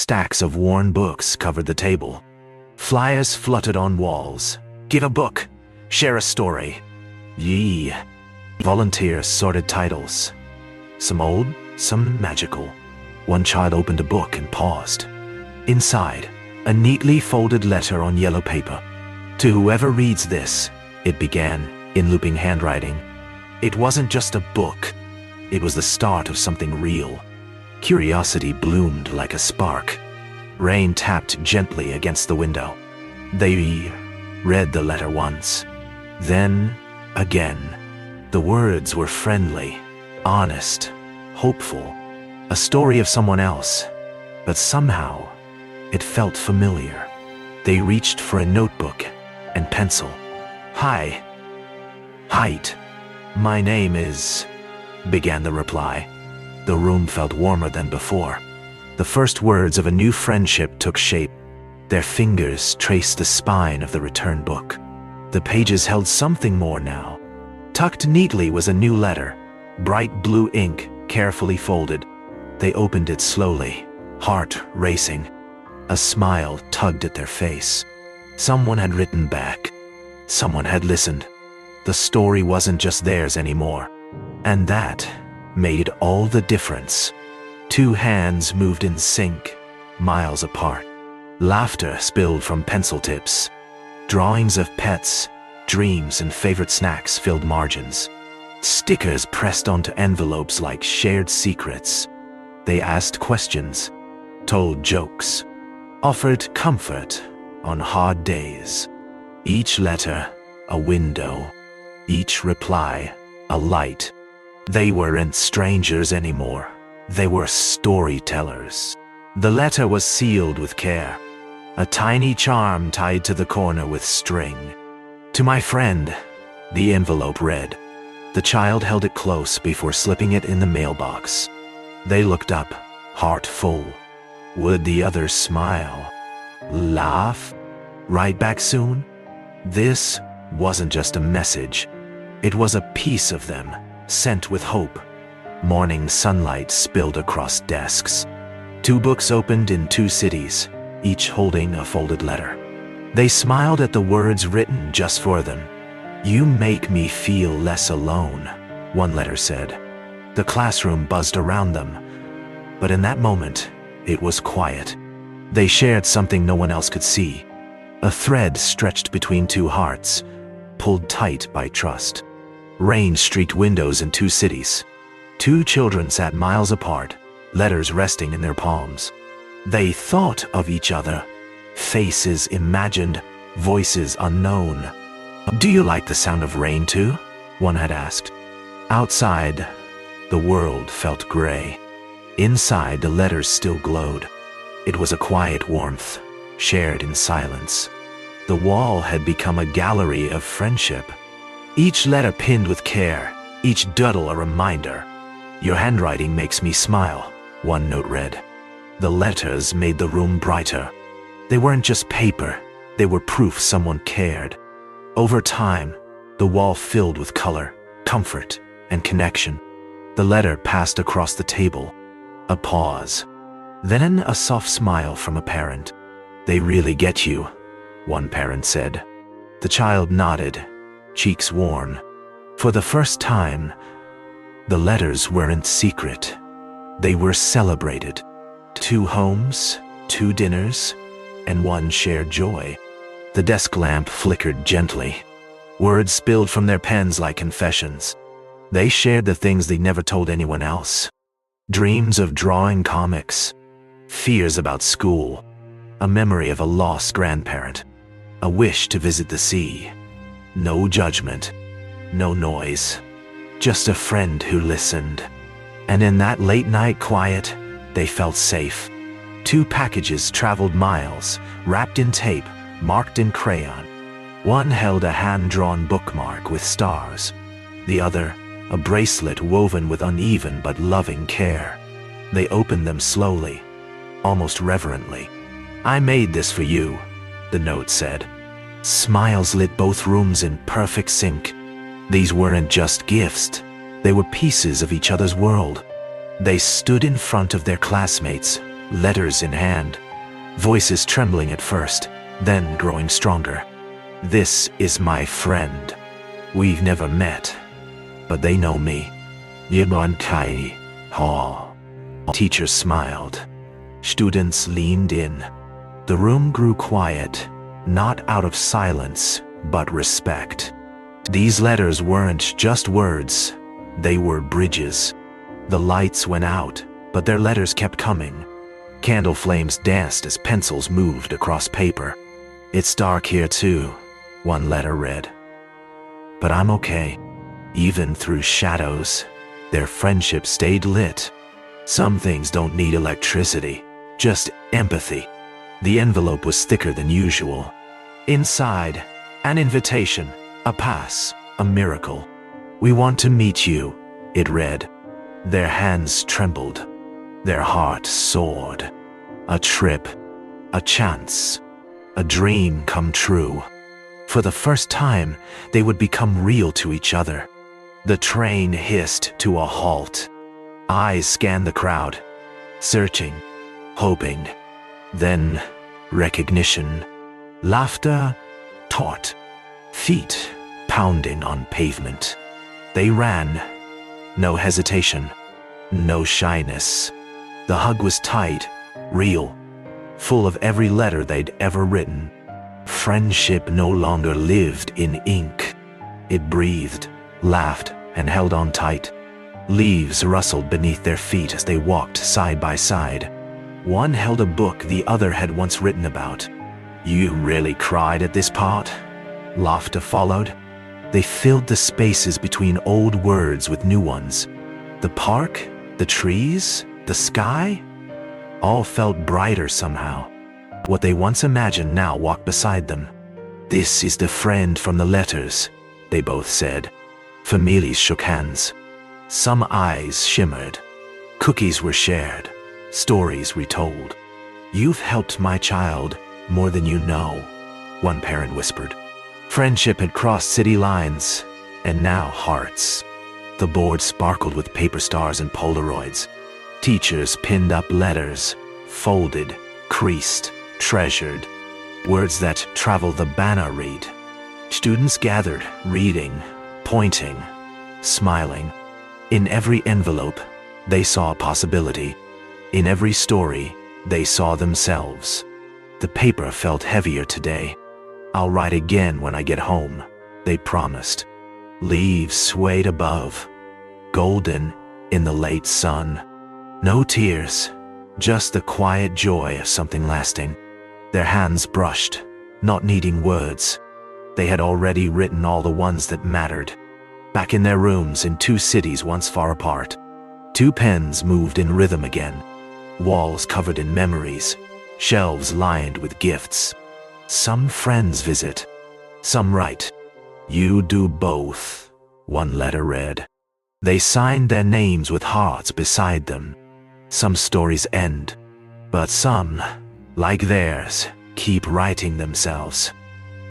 Stacks of worn books covered the table. Flyers fluttered on walls. Give a book. Share a story. Yee. Volunteers sorted titles. Some old, some magical. One child opened a book and paused. Inside, a neatly folded letter on yellow paper. To whoever reads this, it began, in looping handwriting. It wasn't just a book. It was the start of something real. Curiosity bloomed like a spark. Rain tapped gently against the window. They read the letter once. Then, again. The words were friendly, honest, hopeful. A story of someone else. But somehow, it felt familiar. They reached for a notebook and pencil. Hi. Height. My name is... began the reply. The room felt warmer than before. The first words of a new friendship took shape. Their fingers traced the spine of the return book. The pages held something more now. Tucked neatly was a new letter, bright blue ink, carefully folded. They opened it slowly, heart racing. A smile tugged at their face. Someone had written back. Someone had listened. The story wasn't just theirs anymore. And that made all the difference. Two hands moved in sync, miles apart. Laughter spilled from pencil tips. Drawings of pets, dreams, and favorite snacks filled margins. Stickers pressed onto envelopes like shared secrets. They asked questions, told jokes, offered comfort on hard days. Each letter, a window. Each reply, a light. They weren't strangers anymore. They were storytellers. The letter was sealed with care. A tiny charm tied to the corner with string. To my friend, the envelope read. The child held it close before slipping it in the mailbox. They looked up, heart full. Would the others smile? Laugh? Write back soon? This wasn't just a message. It was a piece of them, sent with hope. Morning sunlight spilled across desks. Two books opened in two cities, each holding a folded letter. They smiled at the words written just for them. You make me feel less alone, one letter said. The classroom buzzed around them. But in that moment, it was quiet. They shared something no one else could see. A thread stretched between two hearts, pulled tight by trust. Rain streaked windows in two cities. Two children sat miles apart, letters resting in their palms. They thought of each other, faces imagined, voices unknown. Do you like the sound of rain too? One had asked. Outside, the world felt gray. Inside, the letters still glowed. It was a quiet warmth, shared in silence. The wall had become a gallery of friendship. Each letter pinned with care, each doodle a reminder. Your handwriting makes me smile, one note read. The letters made the room brighter. They weren't just paper, they were proof someone cared. Over time, the wall filled with color, comfort, and connection. The letter passed across the table. A pause. Then a soft smile from a parent. They really get you, one parent said. The child nodded, cheeks worn. For the first time, the letters weren't secret. They were celebrated. 2 homes, 2 dinners, and 1 shared joy. The desk lamp flickered gently. Words spilled from their pens like confessions. They shared the things they never told anyone else. Dreams of drawing comics, fears about school, a memory of a lost grandparent, a wish to visit the sea. No judgment, no noise, just a friend who listened. And in that late-night quiet, they felt safe. 2 packages traveled miles, wrapped in tape, marked in crayon. One held a hand-drawn bookmark with stars. The other, a bracelet woven with uneven but loving care. They opened them slowly, almost reverently. I made this for you, the note said. Smiles lit both rooms in perfect sync. These weren't just gifts. They were pieces of each other's world. They stood in front of their classmates, letters in hand, voices trembling at first, then growing stronger. This is my friend. We've never met, but they know me. Yibon Kai Ha. Teacher smiled. Students leaned in. The room grew quiet, not out of silence, but respect. These letters weren't just words, they were bridges. The lights went out, but their letters kept coming. Candle flames danced as pencils moved across paper. It's dark here too, one letter read. But I'm okay. Even through shadows, their friendship stayed lit. Some things don't need electricity, just empathy. The envelope was thicker than usual. Inside, an invitation, a pass, a miracle. We want to meet you, it read. Their hands trembled. Their hearts soared. A trip, a chance, a dream come true. For the first time, they would become real to each other. The train hissed to a halt. Eyes scanned the crowd, searching, hoping. Then, recognition. Laughter, taut. Feet pounding on pavement. They ran. No hesitation. No shyness. The hug was tight, real, full of every letter they'd ever written. Friendship no longer lived in ink. It breathed, laughed, and held on tight. Leaves rustled beneath their feet as they walked side by side. One held a book the other had once written about. You really cried at this part? Laughter followed. They filled the spaces between old words with new ones. The park, the trees, the sky, all felt brighter somehow. What they once imagined now walked beside them. This is the friend from the letters, they both said. Families shook hands. Some eyes shimmered. Cookies were shared, stories retold. You've helped my child more than you know, one parent whispered. Friendship had crossed city lines, and now hearts. The board sparkled with paper stars and Polaroids. Teachers pinned up letters, folded, creased, treasured. Words that travel the banner read. Students gathered, reading, pointing, smiling. In every envelope, they saw a possibility. In every story, they saw themselves. The paper felt heavier today. I'll write again when I get home, they promised. Leaves swayed above, golden in the late sun. No tears, just the quiet joy of something lasting. Their hands brushed, not needing words. They had already written all the ones that mattered. Back in their rooms in two cities once far apart. Two pens moved in rhythm again. Walls covered in memories, shelves lined with gifts. Some friends visit, some write. You do both, one letter read. They signed their names with hearts beside them. Some stories end, but some, like theirs, keep writing themselves.